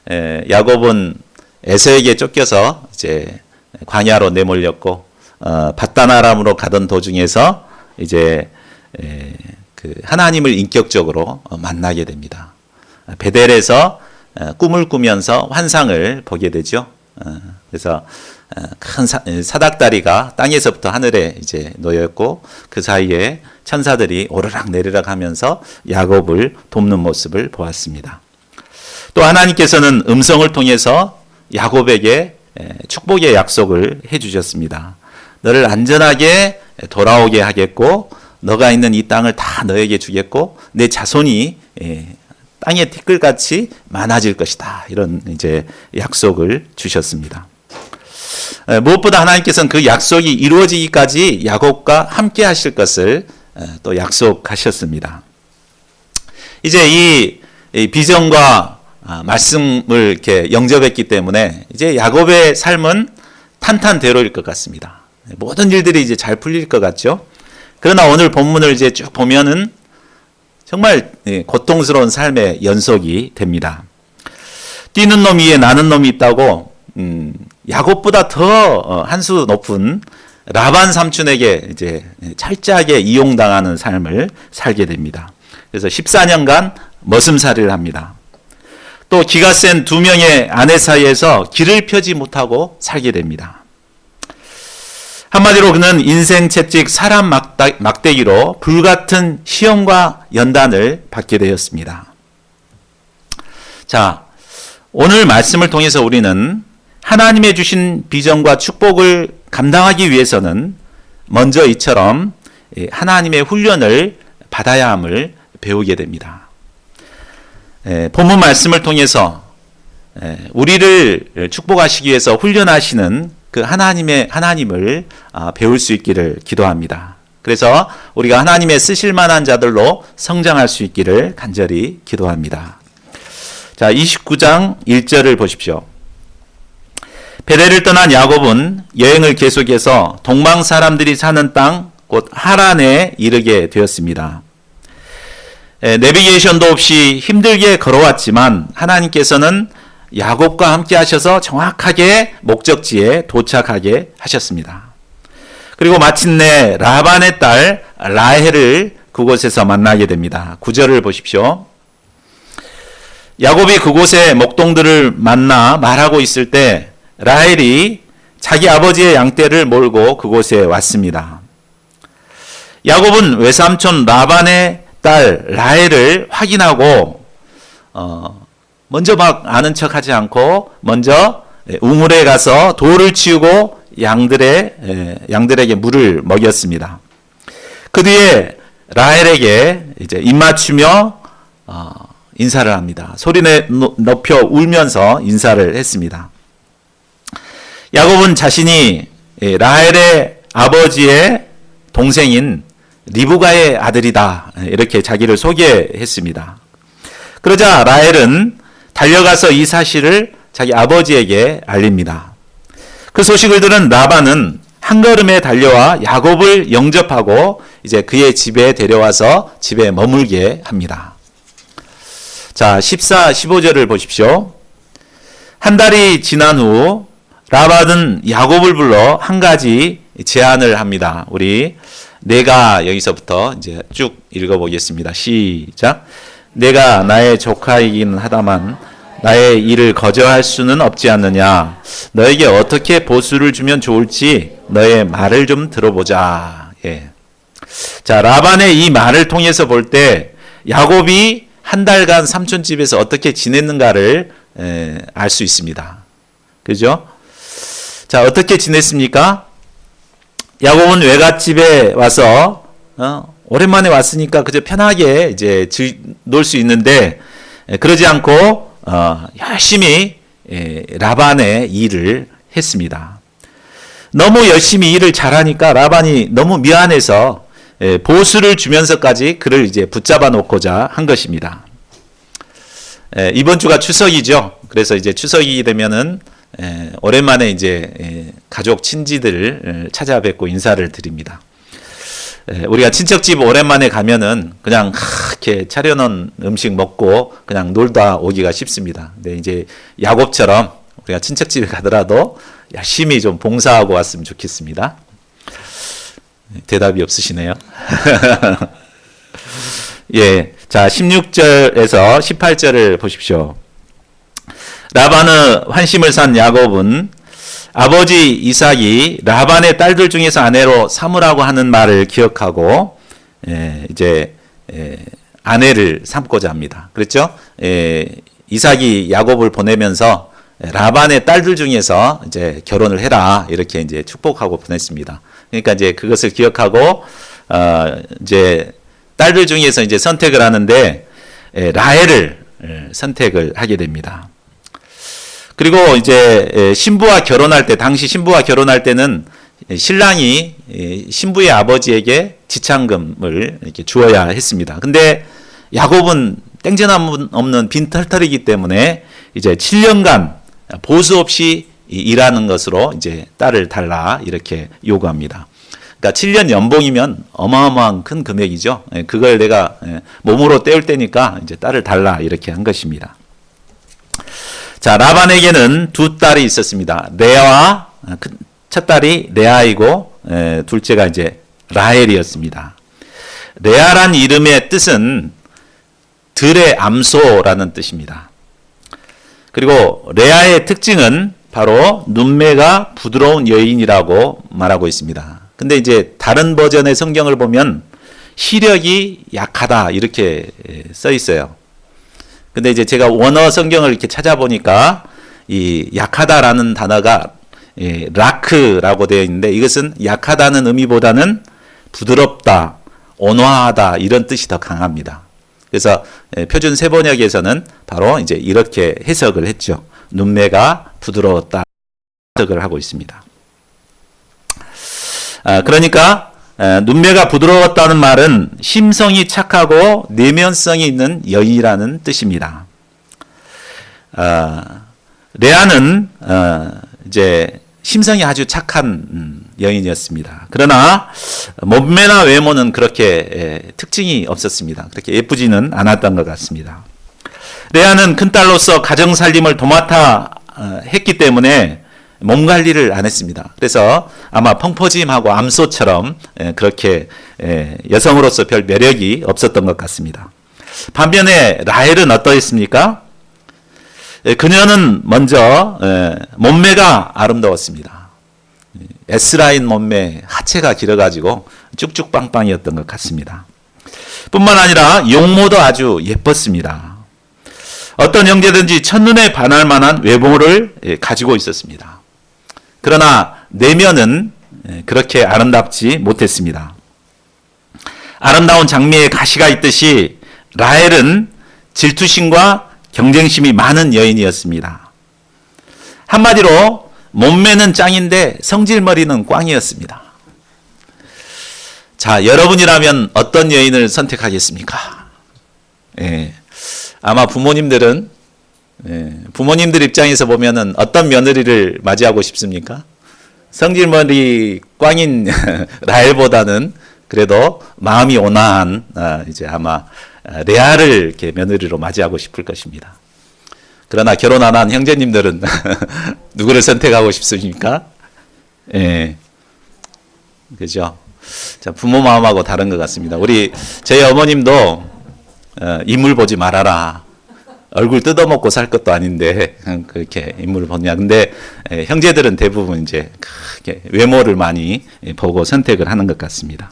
야곱은 에서에게 쫓겨서 이제 광야로 내몰렸고 밧단 아람으로 가던 도중에서 이제 그 하나님을 인격적으로 만나게 됩니다. 베델에서 꿈을 꾸면서 환상을 보게 되죠. 그래서 큰 사닥다리가 땅에서부터 하늘에 이제 놓였고 그 사이에 천사들이 오르락 내리락 하면서 야곱을 돕는 모습을 보았습니다. 또 하나님께서는 음성을 통해서 야곱에게 축복의 약속을 해주셨습니다. 너를 안전하게 돌아오게 하겠고 너가 있는 이 땅을 다 너에게 주겠고 내 자손이 땅의 티끌같이 많아질 것이다. 이런 이제 약속을 주셨습니다. 무엇보다 하나님께서는 그 약속이 이루어지기까지 야곱과 함께 하실 것을 또 약속하셨습니다. 이제 이 비전과 말씀을 이렇게 영접했기 때문에 이제 야곱의 삶은 탄탄대로일 것 같습니다. 모든 일들이 이제 잘 풀릴 것 같죠. 그러나 오늘 본문을 이제 쭉 보면은 정말 고통스러운 삶의 연속이 됩니다. 뛰는 놈 위에 나는 놈이 있다고 야곱보다 더 한 수 높은 라반 삼촌에게 이제 철저하게 이용당하는 삶을 살게 됩니다. 그래서 14년간 머슴살이를 합니다. 또 기가 센 두 명의 아내 사이에서 길을 펴지 못하고 살게 됩니다. 한마디로 그는 인생 채찍 사람 막대기로 불같은 시험과 연단을 받게 되었습니다. 자, 오늘 말씀을 통해서 우리는 하나님의 주신 비전과 축복을 감당하기 위해서는 먼저 이처럼 하나님의 훈련을 받아야 함을 배우게 됩니다. 본문 말씀을 통해서 우리를 축복하시기 위해서 훈련하시는 그 하나님을 배울 수 있기를 기도합니다. 그래서 우리가 하나님의 쓰실 만한 자들로 성장할 수 있기를 간절히 기도합니다. 자, 29장 1절을 보십시오. 베델을 떠난 야곱은 여행을 계속해서 동방 사람들이 사는 땅 곧 하란에 이르게 되었습니다. 내비게이션도 없이 힘들게 걸어왔지만 하나님께서는 야곱과 함께 하셔서 정확하게 목적지에 도착하게 하셨습니다. 그리고 마침내 라반의 딸 라헬을 그곳에서 만나게 됩니다. 9절을 보십시오. 야곱이 그곳에 목동들을 만나 말하고 있을 때 라헬이 자기 아버지의 양떼를 몰고 그곳에 왔습니다. 야곱은 외삼촌 라반의 딸 라헬을 확인하고 먼저 막 아는 척하지 않고 먼저 우물에 가서 돌을 치우고 양들에게 물을 먹였습니다. 그 뒤에 라헬에게 이제 입 맞추며 인사를 합니다. 소리 높여 울면서 인사를 했습니다. 야곱은 자신이 라헬의 아버지의 동생인 리브가의 아들이다. 이렇게 자기를 소개했습니다. 그러자 라헬은 달려가서 이 사실을 자기 아버지에게 알립니다. 그 소식을 들은 라반은 한 걸음에 달려와 야곱을 영접하고 이제 그의 집에 데려와서 집에 머물게 합니다. 자, 14, 15절을 보십시오. 한 달이 지난 후 라반은 야곱을 불러 한 가지 제안을 합니다. 우리 내가 여기서부터 이제 쭉 읽어보겠습니다. 시작. 내가 나의 조카이긴 하다만 나의 일을 거절할 수는 없지 않느냐. 너에게 어떻게 보수를 주면 좋을지 너의 말을 좀 들어보자. 예. 자, 라반의 이 말을 통해서 볼 때 야곱이 한 달간 삼촌 집에서 어떻게 지냈는가를 알 수 있습니다. 그죠? 자, 어떻게 지냈습니까? 야곱은 외갓집에 와서 오랜만에 왔으니까 그저 편하게 이제 놀 수 있는데 그러지 않고 열심히 라반의 일을 했습니다. 너무 열심히 일을 잘하니까 라반이 너무 미안해서 보수를 주면서까지 그를 이제 붙잡아 놓고자 한 것입니다. 이번 주가 추석이죠. 그래서 이제 추석이 되면은 오랜만에 이제 가족 친지들을 찾아뵙고 인사를 드립니다. 우리가 친척집 오랜만에 가면은 그냥 이렇게 차려놓은 음식 먹고 그냥 놀다 오기가 쉽습니다. 근데 이제 야곱처럼 우리가 친척집에 가더라도 열심히 좀 봉사하고 왔으면 좋겠습니다. 대답이 없으시네요. 예. 자, 16절에서 18절을 보십시오. 라반의 환심을 산 야곱은 아버지 이삭이 라반의 딸들 중에서 아내로 삼으라고 하는 말을 기억하고 아내를 삼고자 합니다. 그렇죠? 이삭이 야곱을 보내면서 라반의 딸들 중에서 이제 결혼을 해라 이렇게 이제 축복하고 보냈습니다. 그러니까 이제 그것을 기억하고 이제 딸들 중에서 이제 선택을 하는데 라헬을 선택을 하게 됩니다. 그리고 이제 신부와 결혼할 때, 당시 신부와 결혼할 때는 신랑이 신부의 아버지에게 지참금을 이렇게 주어야 했습니다. 근데 야곱은 땡전함 없는 빈털털이기 때문에 이제 7년간 보수 없이 일하는 것으로 이제 딸을 달라 이렇게 요구합니다. 그러니까 7년 연봉이면 어마어마한 큰 금액이죠. 그걸 내가 몸으로 때울 때니까 이제 딸을 달라 이렇게 한 것입니다. 자, 라반에게는 두 딸이 있었습니다. 레아와 첫 딸이 레아이고 둘째가 이제 라헬이었습니다. 레아란 이름의 뜻은 들의 암소라는 뜻입니다. 그리고 레아의 특징은 바로 눈매가 부드러운 여인이라고 말하고 있습니다. 근데 이제 다른 버전의 성경을 보면 시력이 약하다 이렇게 써 있어요. 근데 이제 제가 원어 성경을 이렇게 찾아보니까 이 약하다라는 단어가 라크라고 되어 있는데 이것은 약하다는 의미보다는 부드럽다, 온화하다 이런 뜻이 더 강합니다. 그래서 표준 세번역에서는 바로 이제 이렇게 해석을 했죠. 눈매가 부드러웠다 해석을 하고 있습니다. 그러니까 눈매가 부드러웠다는 말은 심성이 착하고 내면성이 있는 여인이라는 뜻입니다. 레아는 이제 심성이 아주 착한 여인이었습니다. 그러나 몸매나 외모는 그렇게 특징이 없었습니다. 그렇게 예쁘지는 않았던 것 같습니다. 레아는 큰딸로서 가정살림을 도맡아 했기 때문에 몸 관리를 안 했습니다. 그래서 아마 펑퍼짐하고 암소처럼 그렇게 여성으로서 별 매력이 없었던 것 같습니다. 반면에 라헬은 어떠했습니까? 그녀는 먼저 몸매가 아름다웠습니다. S라인 몸매, 하체가 길어가지고 쭉쭉 빵빵이었던 것 같습니다. 뿐만 아니라 용모도 아주 예뻤습니다. 어떤 형제든지 첫눈에 반할 만한 외모를 가지고 있었습니다. 그러나 내면은 그렇게 아름답지 못했습니다. 아름다운 장미에 가시가 있듯이 라헬은 질투심과 경쟁심이 많은 여인이었습니다. 한마디로 몸매는 짱인데 성질머리는 꽝이었습니다. 자, 여러분이라면 어떤 여인을 선택하겠습니까? 아마 부모님들 입장에서 보면은 어떤 며느리를 맞이하고 싶습니까? 성질머리 꽝인 라헬보다는 그래도 마음이 온화한 이제 아마 레아를 이렇게 며느리로 맞이하고 싶을 것입니다. 그러나 결혼 안 한 형제님들은 누구를 선택하고 싶습니까? 그죠? 자, 부모 마음하고 다른 것 같습니다. 저희 어머님도 인물 보지 말아라. 얼굴 뜯어먹고 살 것도 아닌데 그렇게 인물을 보냐. 근데 형제들은 대부분 이제 크게 외모를 많이 보고 선택을 하는 것 같습니다.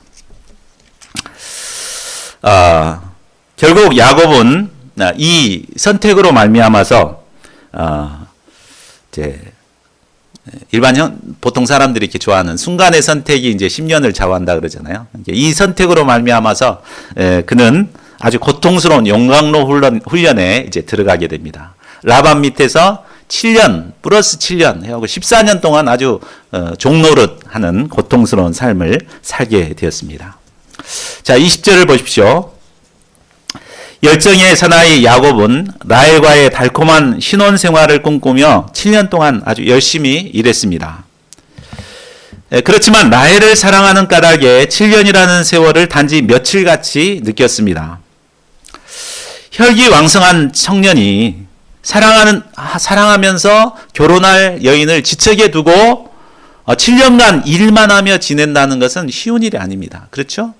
결국 야곱은 이 선택으로 말미암아서 이제 보통 사람들이 이렇게 좋아하는 순간의 선택이 이제 10년을 좌우한다 그러잖아요. 이 선택으로 말미암아서 그는 아주 고통스러운 용광로 훈련에 이제 들어가게 됩니다. 라반 밑에서 7년 플러스 7년 해하고 14년 동안 아주 종노릇 하는 고통스러운 삶을 살게 되었습니다. 자, 20절을 보십시오. 열정의 사나이 야곱은 라헬과의 달콤한 신혼 생활을 꿈꾸며 7년 동안 아주 열심히 일했습니다. 그렇지만 라헬을 사랑하는 까닭에 7년이라는 세월을 단지 며칠같이 느꼈습니다. 혈기왕성한 청년이 사랑하면서 결혼할 여인을 지척에 두고 7년간 일만 하며 지낸다는 것은 쉬운 일이 아닙니다. 그렇죠?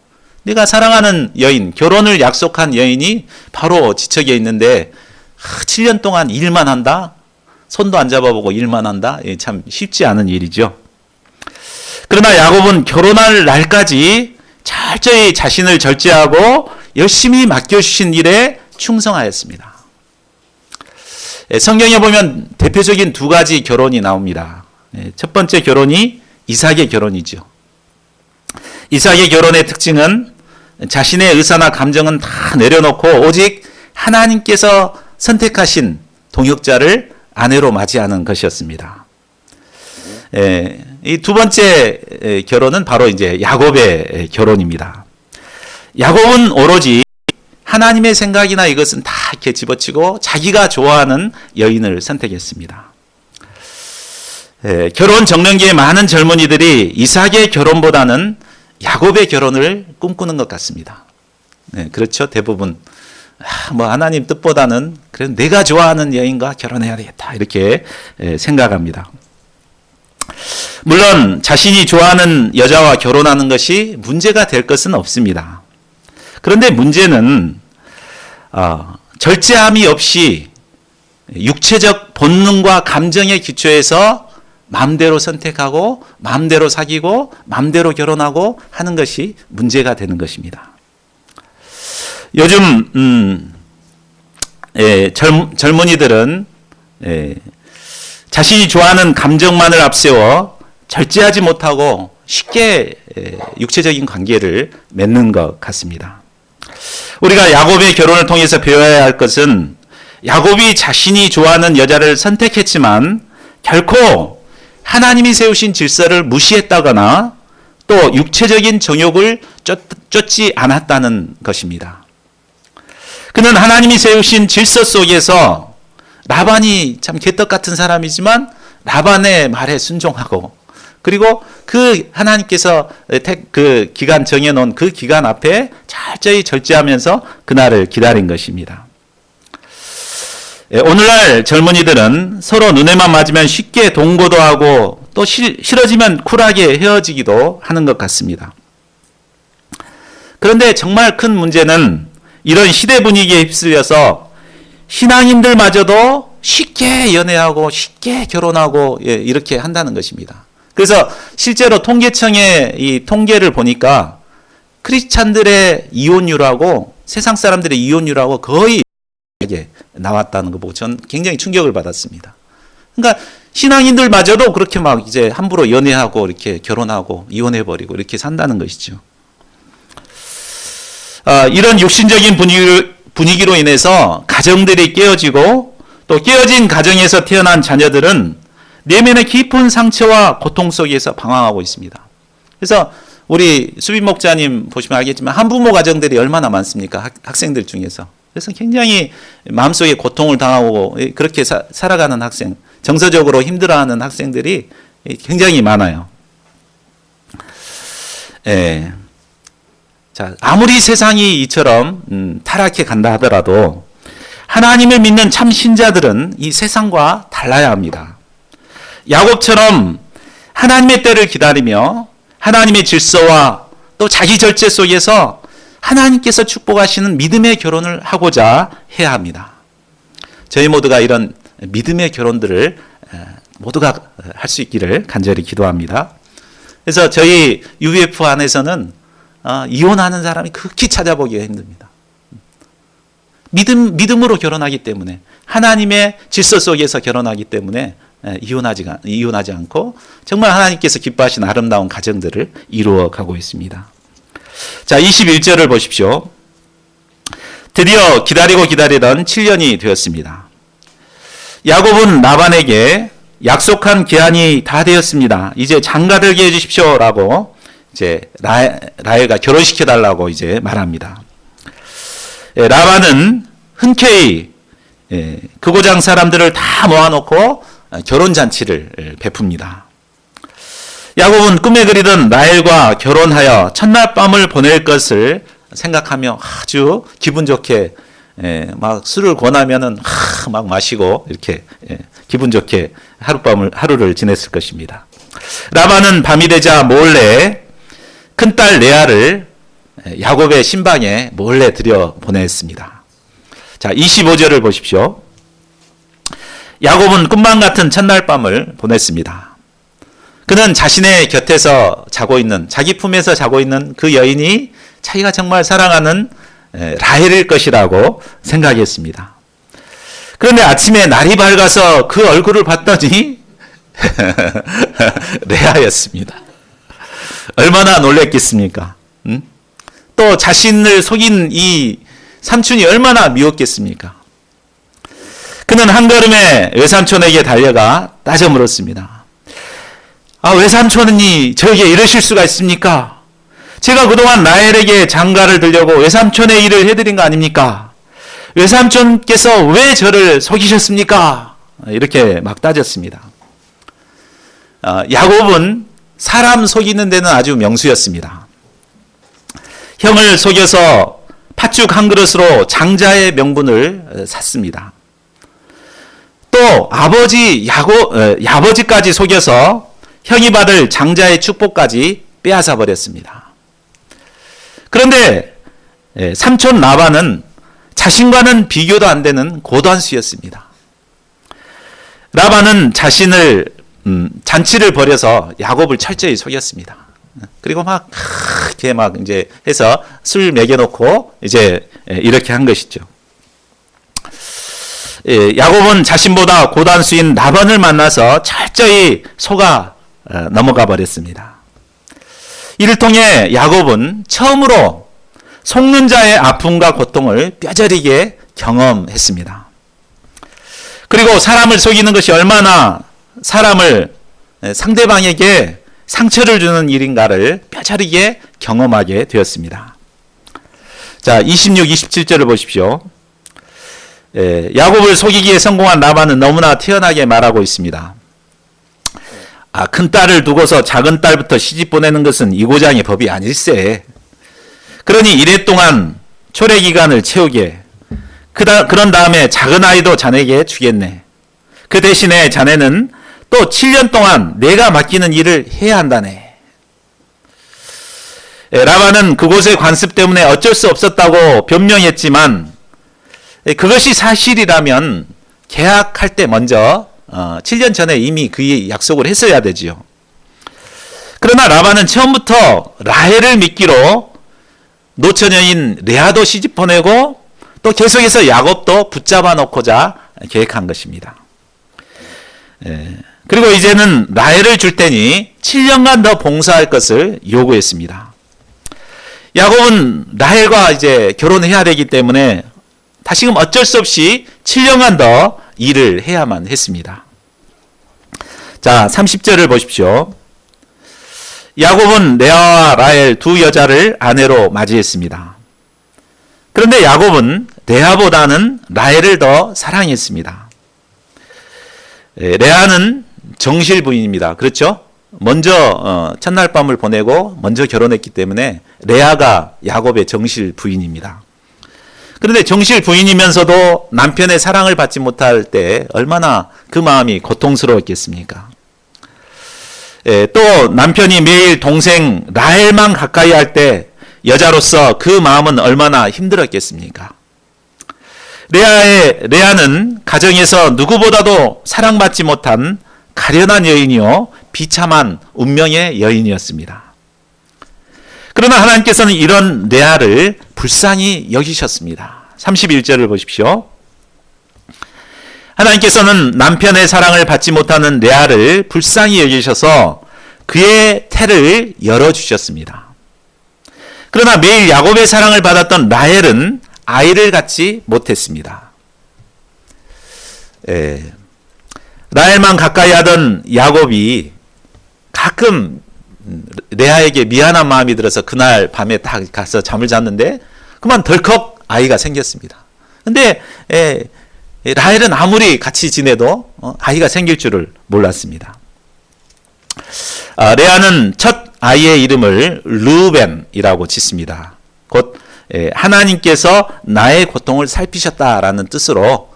네가 사랑하는 여인, 결혼을 약속한 여인이 바로 지척에 있는데 7년 동안 일만 한다? 손도 안 잡아보고 일만 한다? 참 쉽지 않은 일이죠. 그러나 야곱은 결혼할 날까지 철저히 자신을 절제하고 열심히 맡겨주신 일에 충성하였습니다. 성경에 보면 대표적인 두 가지 결혼이 나옵니다. 첫 번째 결혼이 이삭의 결혼이죠. 이삭의 결혼의 특징은 자신의 의사나 감정은 다 내려놓고 오직 하나님께서 선택하신 동역자를 아내로 맞이하는 것이었습니다. 이 두 번째 결혼은 바로 이제 야곱의 결혼입니다. 야곱은 오로지 하나님의 생각이나 이것은 다 이렇게 집어치고 자기가 좋아하는 여인을 선택했습니다. 결혼 정년기에 많은 젊은이들이 이삭의 결혼보다는 야곱의 결혼을 꿈꾸는 것 같습니다. 그렇죠. 대부분 뭐 하나님 뜻보다는 그래도 내가 좋아하는 여인과 결혼해야 되겠다 이렇게 생각합니다. 물론 자신이 좋아하는 여자와 결혼하는 것이 문제가 될 것은 없습니다. 그런데 문제는 절제함이 없이 육체적 본능과 감정의 기초에서 마음대로 선택하고 마음대로 사귀고 마음대로 결혼하고 하는 것이 문제가 되는 것입니다. 요즘 젊은이들은 자신이 좋아하는 감정만을 앞세워 절제하지 못하고 쉽게 육체적인 관계를 맺는 것 같습니다. 우리가 야곱의 결혼을 통해서 배워야 할 것은 야곱이 자신이 좋아하는 여자를 선택했지만 결코 하나님이 세우신 질서를 무시했다거나 또 육체적인 정욕을 쫓지 않았다는 것입니다. 그는 하나님이 세우신 질서 속에서 라반이 참 개떡 같은 사람이지만 라반의 말에 순종하고 그리고 그 하나님께서 그 기간 정해놓은 그 기간 앞에 철저히 절제하면서 그날을 기다린 것입니다. 오늘날 젊은이들은 서로 눈에만 맞으면 쉽게 동거도 하고 또 싫어지면 쿨하게 헤어지기도 하는 것 같습니다. 그런데 정말 큰 문제는 이런 시대 분위기에 휩쓸려서 신앙인들마저도 쉽게 연애하고 쉽게 결혼하고 이렇게 한다는 것입니다. 그래서 실제로 통계청의 이 통계를 보니까 크리스찬들의 이혼율하고 세상 사람들의 이혼율하고 거의 나왔다는 거 보고 저는 굉장히 충격을 받았습니다. 그러니까 신앙인들마저도 그렇게 막 이제 함부로 연애하고 이렇게 결혼하고 이혼해버리고 이렇게 산다는 것이죠. 이런 육신적인 분위기로 인해서 가정들이 깨어지고 또 깨어진 가정에서 태어난 자녀들은 내면의 깊은 상처와 고통 속에서 방황하고 있습니다. 그래서 우리 수빈 목자님 보시면 알겠지만 한부모 가정들이 얼마나 많습니까? 학생들 중에서. 그래서 굉장히 마음속에 고통을 당하고 그렇게 살아가는 학생, 정서적으로 힘들어하는 학생들이 굉장히 많아요. 자, 아무리 세상이 이처럼 타락해 간다 하더라도 하나님을 믿는 참 신자들은 이 세상과 달라야 합니다. 야곱처럼 하나님의 때를 기다리며 하나님의 질서와 또 자기 절제 속에서 하나님께서 축복하시는 믿음의 결혼을 하고자 해야 합니다. 저희 모두가 이런 믿음의 결혼들을 모두가 할 수 있기를 간절히 기도합니다. 그래서 저희 UBF 안에서는 이혼하는 사람이 극히 찾아보기가 힘듭니다. 믿음으로 결혼하기 때문에 하나님의 질서 속에서 결혼하기 때문에 이혼하지 않고 정말 하나님께서 기뻐하시는 아름다운 가정들을 이루어 가고 있습니다. 자, 21절을 보십시오. 드디어 기다리던 7년이 되었습니다. 야곱은 라반에게 약속한 기한이 다 되었습니다. 이제 장가들게 해주십시오라고 이제 라헬과 결혼시켜 달라고 이제 말합니다. 라반은 흔쾌히 그 고장 사람들을 다 모아놓고 결혼 잔치를 베풉니다. 야곱은 꿈에 그리던 라헬과 결혼하여 첫날 밤을 보낼 것을 생각하며 아주 기분 좋게 막 술을 권하면은 막 마시고 이렇게 기분 좋게 하루를 지냈을 것입니다. 라반은 밤이 되자 몰래 큰딸 레아를 야곱의 신방에 몰래 들여 보냈습니다. 자, 25절을 보십시오. 야곱은 꿈만 같은 첫날 밤을 보냈습니다. 그는 자신의 곁에서 자고 있는, 자기 품에서 자고 있는 그 여인이 자기가 정말 사랑하는 라헬일 것이라고 생각했습니다. 그런데 아침에 날이 밝아서 그 얼굴을 봤더니 레아였습니다. 얼마나 놀랬겠습니까? 또 자신을 속인 이 삼촌이 얼마나 미웠겠습니까? 그는 한 걸음에 외삼촌에게 달려가 따져 물었습니다. 외삼촌이 저에게 이러실 수가 있습니까? 제가 그동안 라헬에게 장가를 들려고 외삼촌의 일을 해드린 거 아닙니까? 외삼촌께서 왜 저를 속이셨습니까? 이렇게 막 따졌습니다. 야곱은 사람 속이는 데는 아주 명수였습니다. 형을 속여서 팥죽 한 그릇으로 장자의 명분을 샀습니다. 또 아버지까지 속여서 형이 받을 장자의 축복까지 빼앗아 버렸습니다. 그런데 삼촌 라반은 자신과는 비교도 안 되는 고단수였습니다. 라반은 자신을 잔치를 벌여서 야곱을 철저히 속였습니다. 그리고 이렇게 이제 해서 술 먹여놓고 이제 이렇게 한 것이죠. 야곱은 자신보다 고단수인 라반을 만나서 철저히 속아 넘어가 버렸습니다. 이를 통해 야곱은 처음으로 속는 자의 아픔과 고통을 뼈저리게 경험했습니다. 그리고 사람을 속이는 것이 얼마나 상대방에게 상처를 주는 일인가를 뼈저리게 경험하게 되었습니다. 자, 26, 27절을 보십시오. 야곱을 속이기에 성공한 라반은 너무나 태연하게 말하고 있습니다. 큰 딸을 두고서 작은 딸부터 시집 보내는 것은 이고장의 법이 아닐세. 그러니 이래 동안 초래 기간을 채우게. 그런 다음에 작은 아이도 자네에게 주겠네. 그 대신에 자네는 또 7년 동안 내가 맡기는 일을 해야 한다네. 라반은 그곳의 관습 때문에 어쩔 수 없었다고 변명했지만 그것이 사실이라면 계약할 때 먼저 7년 전에 이미 그 약속을 했어야 되지요. 그러나 라반은 처음부터 라헬을 미끼로 노처녀인 레아도 시집 보내고 또 계속해서 야곱도 붙잡아 놓고자 계획한 것입니다. 그리고 이제는 라헬을 줄 테니 7년간 더 봉사할 것을 요구했습니다. 야곱은 라헬과 이제 결혼해야 되기 때문에 다시금 어쩔 수 없이 7년간 더 일을 해야만 했습니다. 자, 30절을 보십시오. 야곱은 레아와 라헬 두 여자를 아내로 맞이했습니다. 그런데 야곱은 레아보다는 라헬을 더 사랑했습니다. 레아는 정실 부인입니다. 그렇죠? 먼저 첫날 밤을 보내고 먼저 결혼했기 때문에 레아가 야곱의 정실 부인입니다. 그런데 정실 부인이면서도 남편의 사랑을 받지 못할 때 얼마나 그 마음이 고통스러웠겠습니까? 또 남편이 매일 동생 라헬만 가까이 할 때 여자로서 그 마음은 얼마나 힘들었겠습니까? 레아는 가정에서 누구보다도 사랑받지 못한 가련한 여인이요 비참한 운명의 여인이었습니다. 그러나 하나님께서는 이런 레아를 불쌍히 여기셨습니다. 31절을 보십시오. 하나님께서는 남편의 사랑을 받지 못하는 레아를 불쌍히 여기셔서 그의 태를 열어주셨습니다. 그러나 매일 야곱의 사랑을 받았던 라헬은 아이를 갖지 못했습니다. 라헬만 가까이 하던 야곱이 가끔 레아에게 미안한 마음이 들어서 그날 밤에 딱 가서 잠을 잤는데 그만 덜컥 아이가 생겼습니다. 근데 라헬은 아무리 같이 지내도 아이가 생길 줄을 몰랐습니다. 레아는 첫 아이의 이름을 르우벤이라고 짓습니다. 곧 하나님께서 나의 고통을 살피셨다라는 뜻으로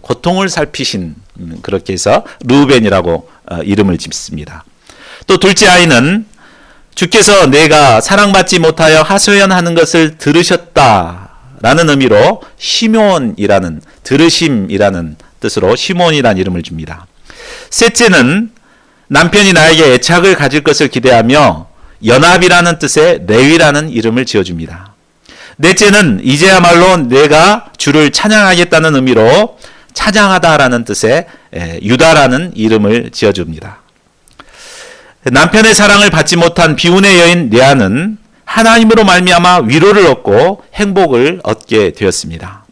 고통을 살피신, 그렇게 해서 르우벤이라고 이름을 짓습니다. 또 둘째 아이는 주께서 내가 사랑받지 못하여 하소연하는 것을 들으셨다라는 의미로 시몬이라는, 들으심이라는 뜻으로 시몬이라는 이름을 줍니다. 셋째는 남편이 나에게 애착을 가질 것을 기대하며 연합이라는 뜻의 레위라는 이름을 지어줍니다. 넷째는 이제야말로 내가 주를 찬양하겠다는 의미로 찬양하다라는 뜻의 유다라는 이름을 지어줍니다. 남편의 사랑을 받지 못한 비운의 여인 레아는 하나님으로 말미암아 위로를 얻고 행복을 얻게 되었습니다.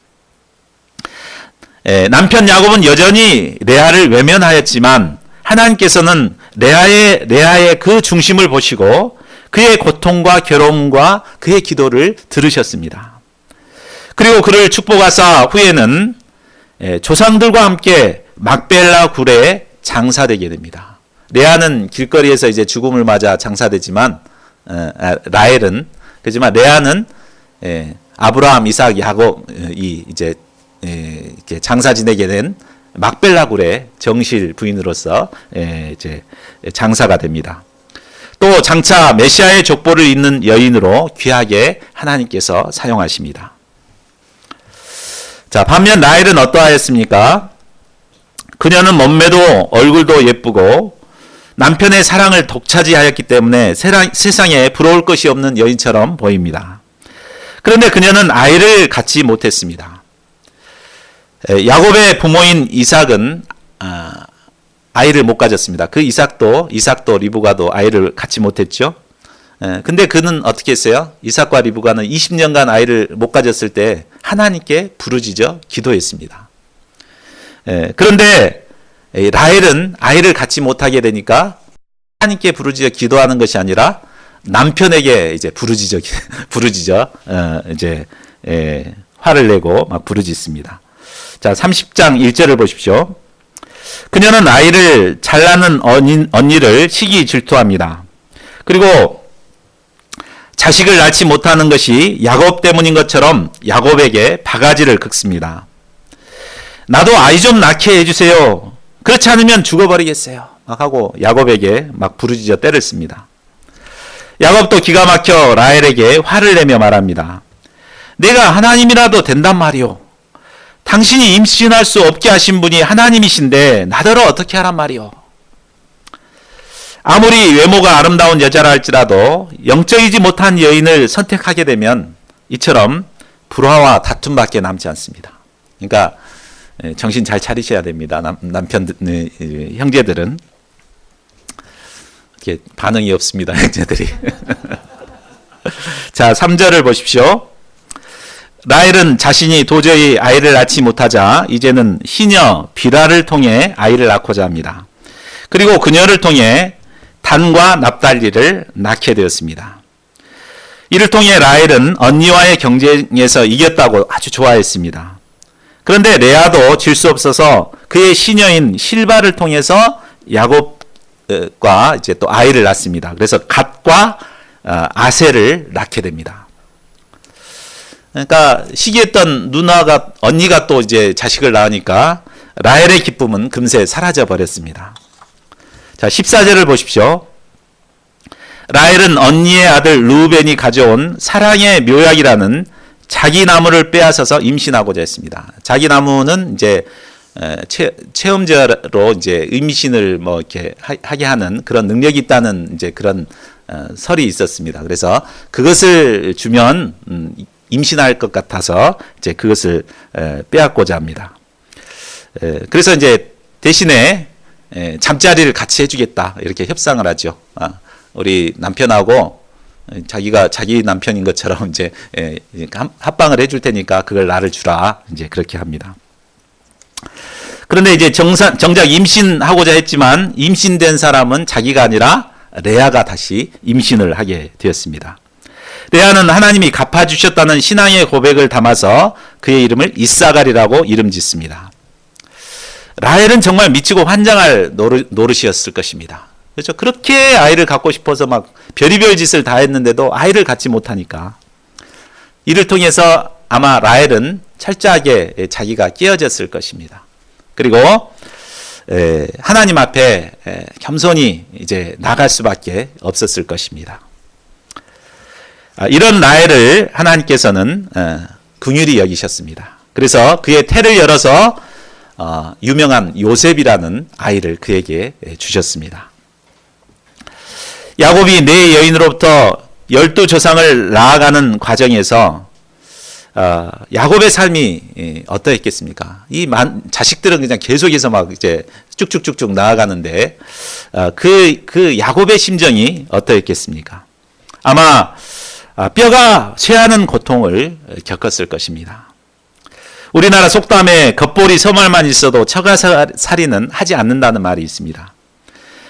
남편 야곱은 여전히 레아를 외면하였지만 하나님께서는 레아의 그 중심을 보시고 그의 고통과 괴로움과 그의 기도를 들으셨습니다. 그리고 그를 축복하사 후에는 조상들과 함께 막벨라 굴에 장사되게 됩니다. 레아는 길거리에서 이제 죽음을 맞아 장사되지만 라헬은, 그렇지만 레아는 아브라함, 이삭, 야곱이 이제 이렇게 장사 지내게 된 막벨라 굴의 정실 부인으로서 이제 장사가 됩니다. 또 장차 메시아의 족보를 잇는 여인으로 귀하게 하나님께서 사용하십니다. 자, 반면 라헬은 어떠하였습니까? 그녀는 몸매도 얼굴도 예쁘고 남편의 사랑을 독차지하였기 때문에 세상에 부러울 것이 없는 여인처럼 보입니다. 그런데 그녀는 아이를 갖지 못했습니다. 야곱의 부모인 이삭은 아이를 못 가졌습니다. 그 이삭도 리브가도 아이를 갖지 못했죠. 근데 그는 어떻게 했어요? 이삭과 리브가는 20년간 아이를 못 가졌을 때 하나님께 부르짖어 기도했습니다. 그런데 라헬은 아이를 갖지 못하게 되니까 하나님께 부르짖어 기도하는 것이 아니라 남편에게 이제 부르짖어 이제 화를 내고 막 부르짖습니다. 자, 30장 1절을 보십시오. 그녀는 아이를 잘 낳는 언니를 시기 질투합니다. 그리고 자식을 낳지 못하는 것이 야곱 때문인 것처럼 야곱에게 바가지를 긁습니다. 나도 아이 좀 낳게 해주세요. 그렇지 않으면 죽어버리겠어요. 막 하고 야곱에게 막 부르짖어 때를 씁니다. 야곱도 기가 막혀 라헬에게 화를 내며 말합니다. 내가 하나님이라도 된단 말이오. 당신이 임신할 수 없게 하신 분이 하나님이신데 나더러 어떻게 하란 말이오. 아무리 외모가 아름다운 여자라 할지라도 영적이지 못한 여인을 선택하게 되면 이처럼 불화와 다툼밖에 남지 않습니다. 그러니까 정신 잘 차리셔야 됩니다. 형제들은. 이렇게 반응이 없습니다. 형제들이. 자, 3절을 보십시오. 라헬은 자신이 도저히 아이를 낳지 못하자 이제는 시녀 비라를 통해 아이를 낳고자 합니다. 그리고 그녀를 통해 단과 납달리를 낳게 되었습니다. 이를 통해 라헬은 언니와의 경쟁에서 이겼다고 아주 좋아했습니다. 그런데 레아도 질 수 없어서 그의 시녀인 실바를 통해서 야곱과 이제 또 아이를 낳습니다. 그래서 갓과 아셀을 낳게 됩니다. 그러니까 시기했던 언니가 또 이제 자식을 낳으니까 라헬의 기쁨은 금세 사라져 버렸습니다. 자, 14절을 보십시오. 라헬은 언니의 아들 르우벤이 가져온 사랑의 묘약이라는 자기 나무를 빼앗아서 임신하고자 했습니다. 자기 나무는 이제 체험자로 이제 임신을 뭐 이렇게 하게 하는 그런 능력이 있다는 이제 그런 설이 있었습니다. 그래서 그것을 주면 임신할 것 같아서 이제 그것을 빼앗고자 합니다. 그래서 이제 대신에 잠자리를 같이 해주겠다 이렇게 협상을 하죠. 우리 남편하고 자기가 자기 남편인 것처럼 이제 합방을 해줄 테니까 그걸 나를 주라 이제 그렇게 합니다. 그런데 이제 정작 임신하고자 했지만 임신된 사람은 자기가 아니라 레아가 다시 임신을 하게 되었습니다. 레아는 하나님이 갚아주셨다는 신앙의 고백을 담아서 그의 이름을 이사갈이라고 이름 짓습니다. 라헬은 정말 미치고 환장할 노릇이었을 것입니다. 그렇죠? 그렇게 아이를 갖고 싶어서 막 별의별 짓을 다 했는데도 아이를 갖지 못하니까 이를 통해서 아마 라헬은 철저하게 자기가 깨어졌을 것입니다. 그리고 하나님 앞에 겸손히 이제 나갈 수밖에 없었을 것입니다. 이런 라헬을 하나님께서는 긍휼히 여기셨습니다. 그래서 그의 태를 열어서 유명한 요셉이라는 아이를 그에게 주셨습니다. 야곱이 네 여인으로부터 12조상을 낳아가는 과정에서 야곱의 삶이 어떠했겠습니까? 자식들은 그냥 계속해서 막 이제 쭉쭉쭉쭉 나아가는데 그 야곱의 심정이 어떠했겠습니까? 아마 뼈가 쇠하는 고통을 겪었을 것입니다. 우리나라 속담에 겉보리 서말만 있어도 처가살이는 하지 않는다는 말이 있습니다.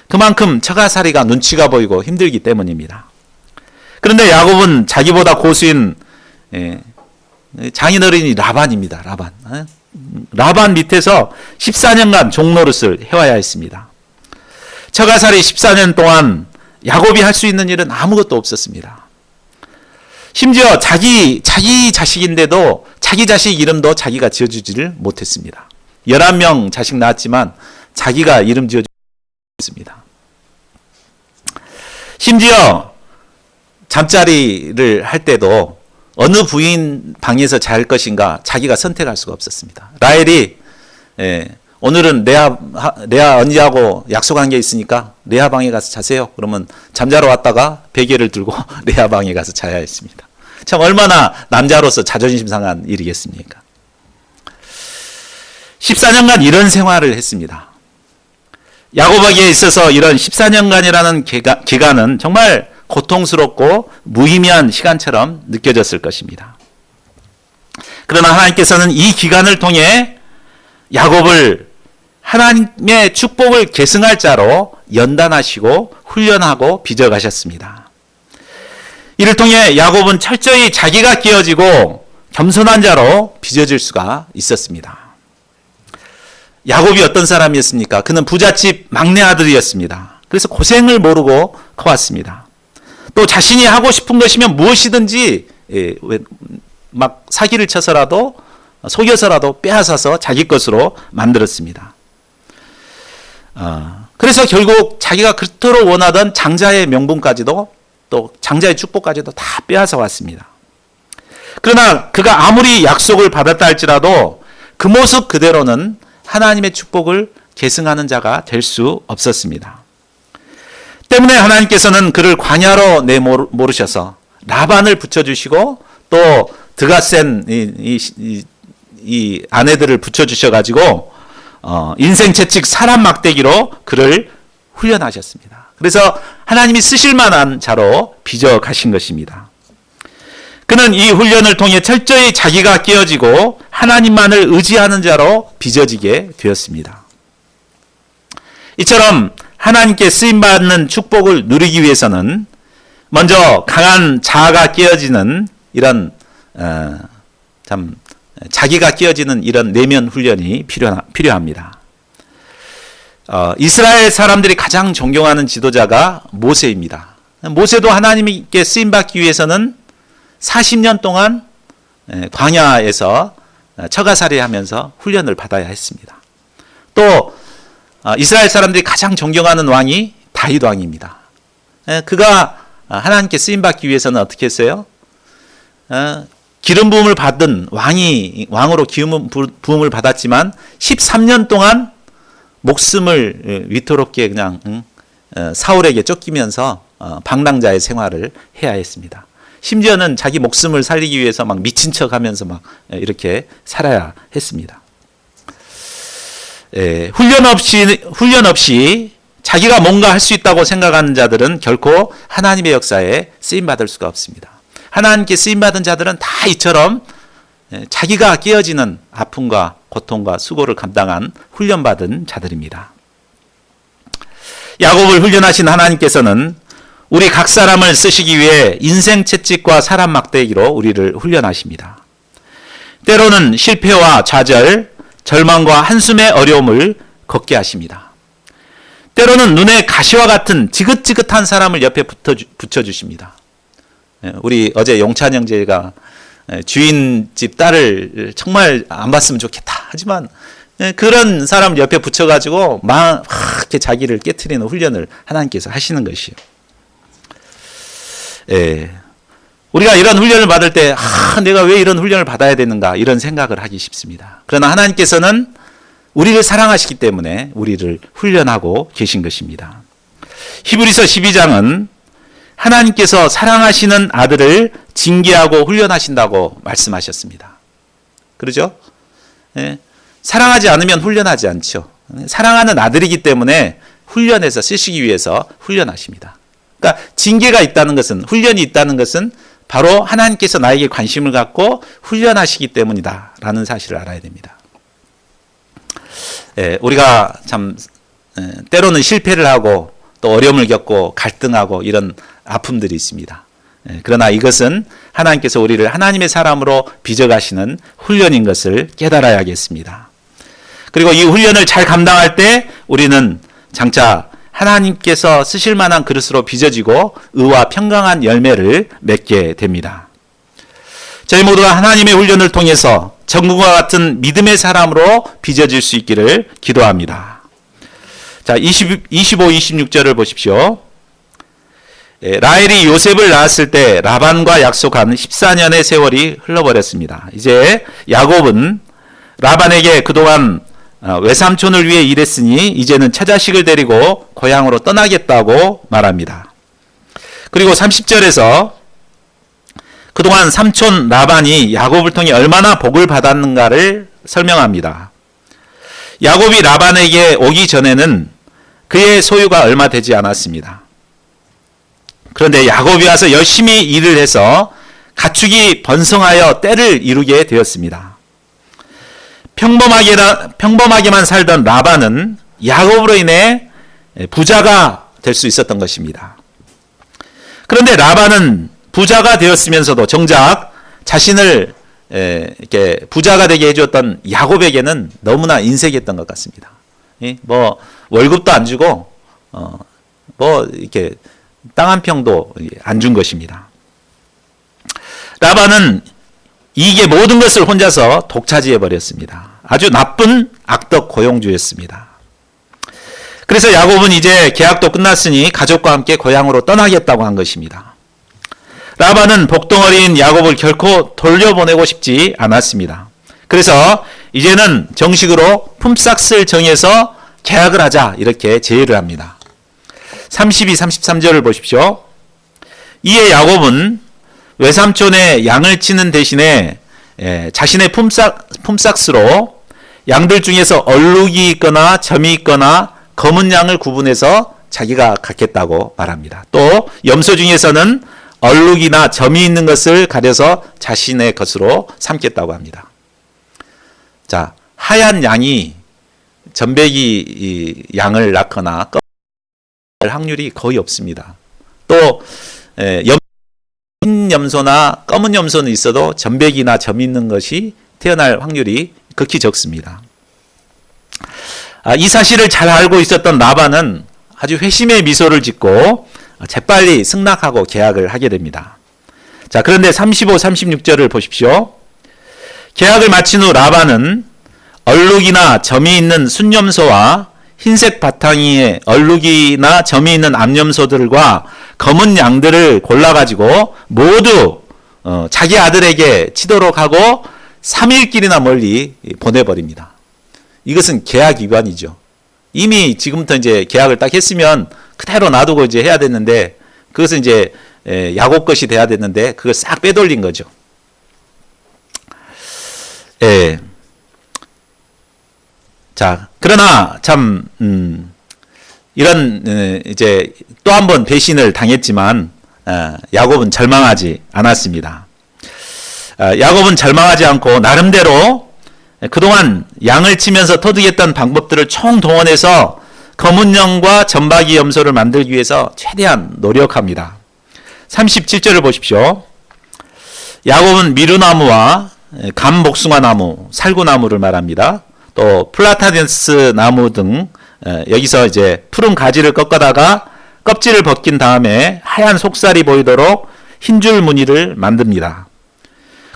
그만큼 처가살이가 눈치가 보이고 힘들기 때문입니다. 그런데 야곱은 자기보다 고수인 장인어른이 라반입니다. 라반 밑에서 14년간 종노릇을 해와야 했습니다. 처가살이 14년 동안 야곱이 할 수 있는 일은 아무것도 없었습니다. 심지어 자기 자식인데도 자기 자식 이름도 자기가 지어주지를 못했습니다. 11명 자식 낳았지만 자기가 이름 지어주지 못했습니다. 심지어 잠자리를 할 때도 어느 부인 방에서 잘 것인가 자기가 선택할 수가 없었습니다. 라헬이 오늘은 레아 언니하고 약속한 게 있으니까 레아 방에 가서 자세요. 그러면 잠자러 왔다가 베개를 들고 레아 방에 가서 자야 했습니다. 참 얼마나 남자로서 자존심 상한 일이겠습니까? 14년간 이런 생활을 했습니다. 야곱에게 있어서 이런 14년간이라는 기간은 정말 고통스럽고 무의미한 시간처럼 느껴졌을 것입니다. 그러나 하나님께서는 이 기간을 통해 야곱을 하나님의 축복을 계승할 자로 연단하시고 훈련하고 빚어가셨습니다. 이를 통해 야곱은 철저히 자기가 끼어지고 겸손한 자로 빚어질 수가 있었습니다. 야곱이 어떤 사람이었습니까? 그는 부잣집 막내 아들이었습니다. 그래서 고생을 모르고 커왔습니다. 또 자신이 하고 싶은 것이면 무엇이든지 막 사기를 쳐서라도 속여서라도 빼앗아서 자기 것으로 만들었습니다. 그래서 결국 자기가 그토록 원하던 장자의 명분까지도 또 장자의 축복까지도 다 빼앗아 왔습니다. 그러나 그가 아무리 약속을 받았다 할지라도 그 모습 그대로는 하나님의 축복을 계승하는 자가 될 수 없었습니다. 때문에 하나님께서는 그를 광야로 내모르셔서 라반을 붙여주시고 또 드가 센 이 아내들을 붙여주셔가지고 인생 채찍 사람 막대기로 그를 훈련하셨습니다. 그래서 하나님이 쓰실 만한 자로 빚어 가신 것입니다. 그는 이 훈련을 통해 철저히 자기가 깨어지고 하나님만을 의지하는 자로 빚어지게 되었습니다. 이처럼 하나님께 쓰임받는 축복을 누리기 위해서는 먼저 강한 자아가 깨어지는 이런 참 자기가 깨어지는 이런 내면 훈련이 필요합니다. 이스라엘 사람들이 가장 존경하는 지도자가 모세입니다. 모세도 하나님께 쓰임받기 위해서는 40년 동안 광야에서 처가살이 하면서 훈련을 받아야 했습니다. 또 이스라엘 사람들이 가장 존경하는 왕이 다윗 왕입니다. 그가 하나님께 쓰임받기 위해서는 어떻게 했어요? 기름 부음을 받은 왕으로 기름 부음을 받았지만 13년 동안 목숨을 위태롭게 그냥 사울에게 쫓기면서 방랑자의 생활을 해야 했습니다. 심지어는 자기 목숨을 살리기 위해서 막 미친 척하면서 막 이렇게 살아야 했습니다. 훈련 없이 자기가 뭔가 할 수 있다고 생각하는 자들은 결코 하나님의 역사에 쓰임 받을 수가 없습니다. 하나님께 쓰임 받은 자들은 다 이처럼 자기가 깨어지는 아픔과 고통과 수고를 감당한 훈련받은 자들입니다. 야곱을 훈련하신 하나님께서는 우리 각 사람을 쓰시기 위해 인생 채찍과 사람 막대기로 우리를 훈련하십니다. 때로는 실패와 좌절, 절망과 한숨의 어려움을 겪게 하십니다. 때로는 눈에 가시와 같은 지긋지긋한 사람을 옆에 붙여주십니다. 우리 어제 용찬 형제가 주인집 딸을 정말 안 봤으면 좋겠다. 하지만 그런 사람 옆에 붙여가지고 막 이렇게 자기를 깨트리는 훈련을 하나님께서 하시는 것이요. 우리가 이런 훈련을 받을 때 내가 왜 이런 훈련을 받아야 되는가 이런 생각을 하기 쉽습니다. 그러나 하나님께서는 우리를 사랑하시기 때문에 우리를 훈련하고 계신 것입니다. 히브리서 12장은 하나님께서 사랑하시는 아들을 징계하고 훈련하신다고 말씀하셨습니다. 그러죠? 사랑하지 않으면 훈련하지 않죠. 사랑하는 아들이기 때문에 훈련해서 쓰시기 위해서 훈련하십니다. 그러니까 징계가 있다는 것은, 훈련이 있다는 것은 바로 하나님께서 나에게 관심을 갖고 훈련하시기 때문이다 라는 사실을 알아야 됩니다. 우리가 참 때로는 실패를 하고 또 어려움을 겪고 갈등하고 이런 아픔들이 있습니다. 그러나 이것은 하나님께서 우리를 하나님의 사람으로 빚어가시는 훈련인 것을 깨달아야겠습니다. 그리고 이 훈련을 잘 감당할 때 우리는 장차 하나님께서 쓰실 만한 그릇으로 빚어지고 의와 평강한 열매를 맺게 됩니다. 저희 모두가 하나님의 훈련을 통해서 전구와 같은 믿음의 사람으로 빚어질 수 있기를 기도합니다. 자, 25, 26절을 보십시오. 라헬이 요셉을 낳았을 때 라반과 약속한 14년의 세월이 흘러버렸습니다. 이제 야곱은 라반에게 그동안 외삼촌을 위해 일했으니 이제는 처자식을 데리고 고향으로 떠나겠다고 말합니다. 그리고 30절에서 그동안 삼촌 라반이 야곱을 통해 얼마나 복을 받았는가를 설명합니다. 야곱이 라반에게 오기 전에는 그의 소유가 얼마 되지 않았습니다. 그런데 야곱이 와서 열심히 일을 해서 가축이 번성하여 때를 이루게 되었습니다. 평범하게만 살던 라반은 야곱으로 인해 부자가 될 수 있었던 것입니다. 그런데 라반은 부자가 되었으면서도 정작 자신을 이렇게 부자가 되게 해주었던 야곱에게는 너무나 인색했던 것 같습니다. 뭐 월급도 안 주고 뭐 이렇게 땅 한 평도 안 준 것입니다. 라반은 이게 모든 것을 혼자서 독차지해 버렸습니다. 아주 나쁜 악덕 고용주였습니다. 그래서 야곱은 이제 계약도 끝났으니 가족과 함께 고향으로 떠나겠다고 한 것입니다. 라반은 복덩어리인 야곱을 결코 돌려보내고 싶지 않았습니다. 그래서 이제는 정식으로 품삯을 정해서 계약을 하자 이렇게 제의를 합니다. 32, 33절을 보십시오. 이에 야곱은 외삼촌의 양을 치는 대신에 자신의 품삯으로 양들 중에서 얼룩이 있거나 점이 있거나 검은 양을 구분해서 자기가 갖겠다고 말합니다. 또 염소 중에서는 얼룩이나 점이 있는 것을 가려서 자신의 것으로 삼겠다고 합니다. 자, 하얀 양이 전배기 양을 낳거나 검을 확률이 거의 없습니다. 또 흰 염소나 검은 염소는 있어도 전배기나 점 있는 것이 태어날 확률이 극히 적습니다. 이 사실을 잘 알고 있었던 라반은 아주 회심의 미소를 짓고 재빨리 승낙하고 계약을 하게 됩니다. 자, 그런데 35, 36절을 보십시오. 계약을 마친 후 라반은 얼룩이나 점이 있는 순염소와 흰색 바탕이에 얼룩이나 점이 있는 암염소들과 검은 양들을 골라가지고 모두 자기 아들에게 치도록 하고 3일길이나 멀리 보내버립니다. 이것은 계약 위반이죠. 이미 지금부터 이제 계약을 딱 했으면 그대로 놔두고 이제 해야 됐는데 그것은 이제 야곱 것이 돼야 됐는데 그걸 싹 빼돌린 거죠. 자, 그러나 참 이런 이제 또 한 번 배신을 당했지만 야곱은 절망하지 않았습니다. 야곱은 절망하지 않고 나름대로 그동안 양을 치면서 터득했던 방법들을 총동원해서 검은 양과 점박이 염소를 만들기 위해서 최대한 노력합니다. 37절을 보십시오. 야곱은 미루나무와 감복숭아나무, 살구나무를 말합니다. 또 플라타데스 나무 등 여기서 이제 푸른 가지를 꺾어다가 껍질을 벗긴 다음에 하얀 속살이 보이도록 흰줄 무늬를 만듭니다.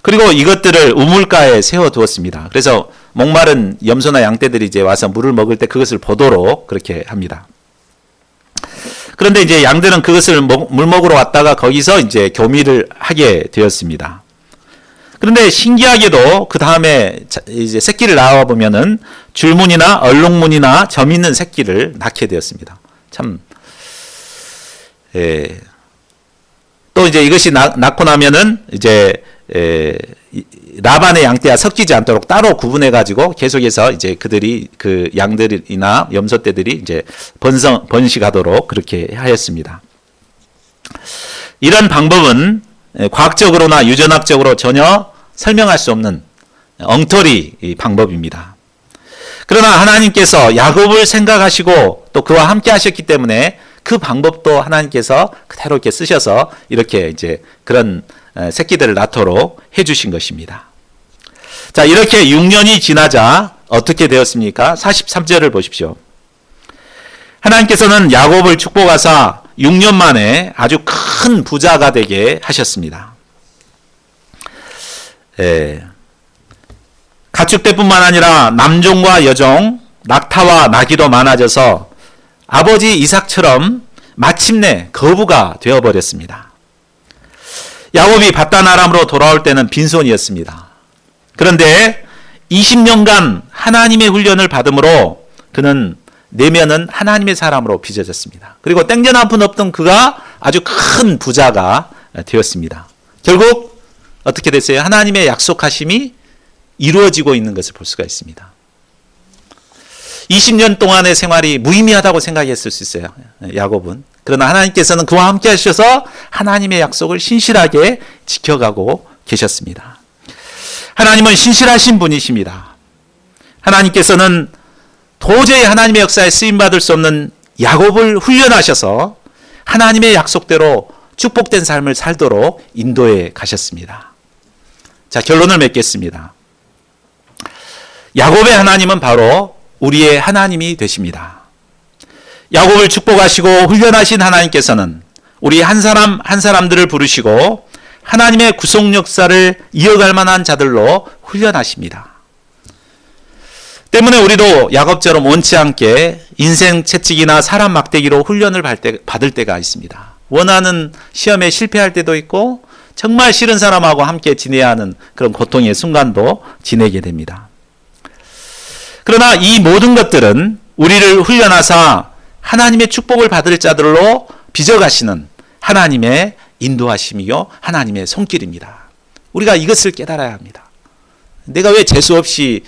그리고 이것들을 우물가에 세워두었습니다. 그래서 목마른 염소나 양떼들이 이제 와서 물을 먹을 때 그것을 보도록 그렇게 합니다. 그런데 이제 양들은 그것을 물 먹으러 왔다가 거기서 이제 교미를 하게 되었습니다. 그런데 신기하게도 그 다음에 이제 새끼를 낳아 보면은 줄무늬나 얼룩무늬나 점 있는 새끼를 낳게 되었습니다. 참, 또 이제 이것이 낳고 나면은 이제 라반의 양떼와 섞이지 않도록 따로 구분해 가지고 계속해서 이제 그들이 그 양들이나 염소떼들이 이제 번식하도록 그렇게 하였습니다. 이런 방법은 과학적으로나 유전학적으로 전혀 설명할 수 없는 엉터리 방법입니다. 그러나 하나님께서 야곱을 생각하시고 또 그와 함께 하셨기 때문에 그 방법도 하나님께서 그대로 이렇게 쓰셔서 이렇게 이제 그런 새끼들을 낳도록 해주신 것입니다. 자, 이렇게 6년이 지나자 어떻게 되었습니까? 43절을 보십시오. 하나님께서는 야곱을 축복하사 6년 만에 아주 큰 부자가 되게 하셨습니다. 가축대뿐만 아니라 남종과 여종, 낙타와 나귀도 많아져서 아버지 이삭처럼 마침내 거부가 되어버렸습니다. 야곱이 밧단 아람으로 돌아올 때는 빈손이었습니다. 그런데 20년간 하나님의 훈련을 받음으로 그는 내면은 하나님의 사람으로 빚어졌습니다. 그리고 땡전 한 푼 없던 그가 아주 큰 부자가 되었습니다. 결국 어떻게 됐어요? 하나님의 약속하심이 이루어지고 있는 것을 볼 수가 있습니다. 20년 동안의 생활이 무의미하다고 생각했을 수 있어요. 야곱은. 그러나 하나님께서는 그와 함께 하셔서 하나님의 약속을 신실하게 지켜가고 계셨습니다. 하나님은 신실하신 분이십니다. 하나님께서는 도저히 하나님의 역사에 쓰임받을 수 없는 야곱을 훈련하셔서 하나님의 약속대로 축복된 삶을 살도록 인도해 가셨습니다. 자, 결론을 맺겠습니다. 야곱의 하나님은 바로 우리의 하나님이 되십니다. 야곱을 축복하시고 훈련하신 하나님께서는 우리 한 사람 한 사람들을 부르시고 하나님의 구속 역사를 이어갈 만한 자들로 훈련하십니다. 때문에 우리도 야곱처럼 원치 않게 인생 채찍이나 사람 막대기로 훈련을 받을 때가 있습니다. 원하는 시험에 실패할 때도 있고 정말 싫은 사람하고 함께 지내야 하는 그런 고통의 순간도 지내게 됩니다. 그러나 이 모든 것들은 우리를 훈련하사 하나님의 축복을 받을 자들로 빚어가시는 하나님의 인도하심이요 하나님의 손길입니다. 우리가 이것을 깨달아야 합니다. 내가 왜 재수 없이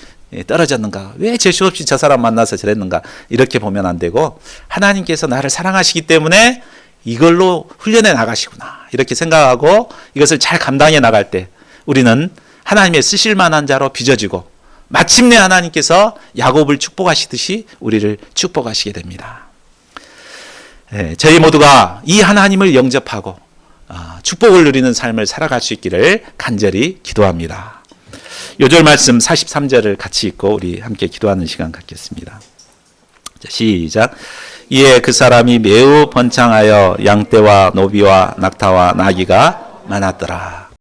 떨어졌는가? 왜 재수 없이 저 사람 만나서 저랬는가? 이렇게 보면 안 되고 하나님께서 나를 사랑하시기 때문에 이걸로 훈련해 나가시구나 이렇게 생각하고 이것을 잘 감당해 나갈 때 우리는 하나님의 쓰실 만한 자로 빚어지고 마침내 하나님께서 야곱을 축복하시듯이 우리를 축복하시게 됩니다. 저희 모두가 이 하나님을 영접하고 축복을 누리는 삶을 살아갈 수 있기를 간절히 기도합니다. 요절 말씀 43절을 같이 읽고 우리 함께 기도하는 시간 갖겠습니다. 자, 시작. 이에 그 사람이 매우 번창하여 양떼와 노비와 낙타와 나귀가 많았더라.